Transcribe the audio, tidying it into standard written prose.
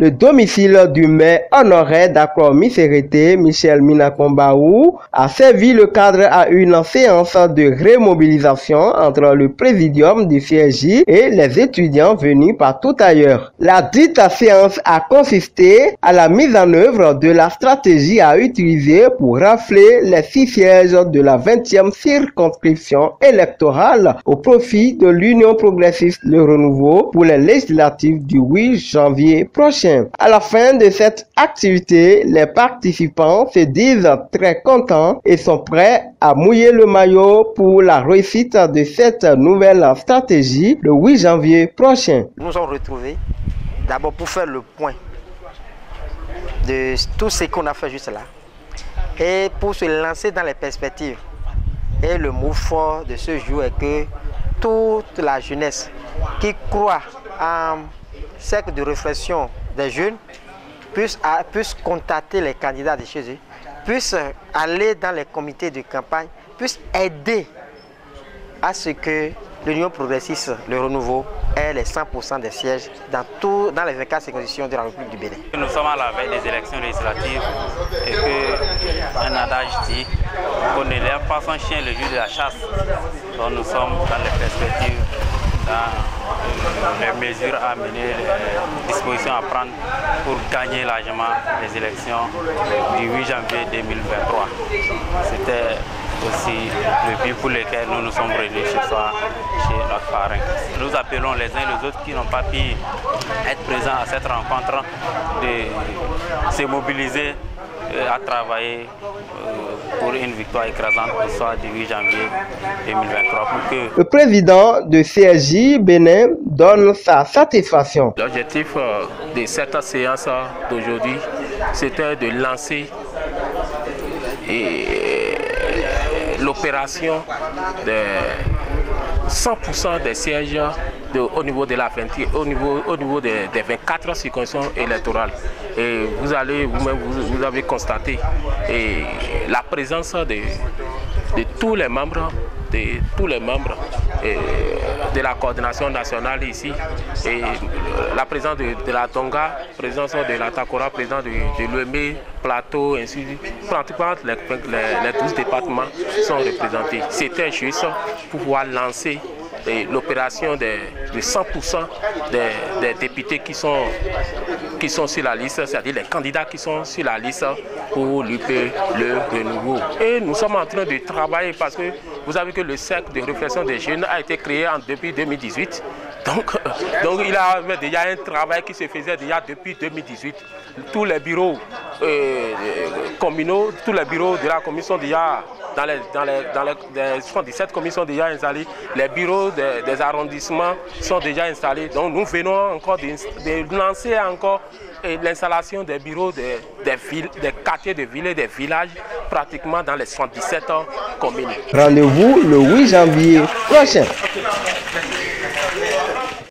Le domicile du maire honoraire d'accord Miserete, Michel Minakombaou, a servi le cadre à une séance de remobilisation entre le présidium du CSJ et les étudiants venus partout ailleurs. La dite séance a consisté à la mise en œuvre de la stratégie à utiliser pour rafler les 6 sièges de la 20e circonscription électorale au profit de l'Union progressiste Le Renouveau pour les législatives du 8 janvier prochain. À la fin de cette activité, les participants se disent très contents et sont prêts à mouiller le maillot pour la réussite de cette nouvelle stratégie le 8 janvier prochain. Nous nous sommes retrouvés d'abord pour faire le point de tout ce qu'on a fait juste là et pour se lancer dans les perspectives. Et le mot fort de ce jour est que toute la jeunesse qui croit en cercle de réflexion des jeunes puisse contacter les candidats de chez eux, puisse aller dans les comités de campagne, puisse aider à ce que l'Union progressiste, le renouveau, ait les 100% des sièges dans les 24 circonscriptions de la République du Bénin. Nous sommes à la veille des élections législatives et qu'un adage dit qu'on ne lève pas son chien le jour de la chasse. Donc nous sommes dans les perspectives, dans les mesures à mener, les dispositions à prendre pour gagner largement les élections du 8 janvier 2023. C'était aussi le but pour lequel nous nous sommes réunis ce soir chez notre parrain. Nous appelons les uns les autres qui n'ont pas pu être présents à cette rencontre de se mobiliser à travailler pour une victoire écrasante au soir du 8 janvier 2023. Le président de CSJ Bénin donne sa satisfaction. L'objectif de cette séance d'aujourd'hui, c'était de lancer l'opération de 100% des sièges au niveau de la 20, au niveau des 24 circonscriptions électorales. Et vous allez vous-même vous avez constaté la présence de tous les membres de la coordination nationale ici, et la présence de la Tonga, présence de la Takora, présence de l'Ouémé, Plateau, ainsi de suite. Pratiquement les 12 départements sont représentés. C'était juste pour pouvoir lancer l'opération de 100% des députés qui sont sur la liste, c'est-à-dire les candidats qui sont sur la liste pour l'UP, le renouveau. Et nous sommes en train de travailler parce que vous savez que le cercle de réflexion des jeunes a été créé depuis 2018. Donc il y avait déjà un travail qui se faisait déjà depuis 2018. Tous les bureaux communaux, tous les bureaux de la commission déjà dans les 17 commissions déjà installées, les bureaux des arrondissements sont déjà installés. Donc nous venons encore de lancer encore l'installation des bureaux des quartiers de villes et des villages pratiquement dans les 77 communes. Rendez-vous le 8 janvier prochain.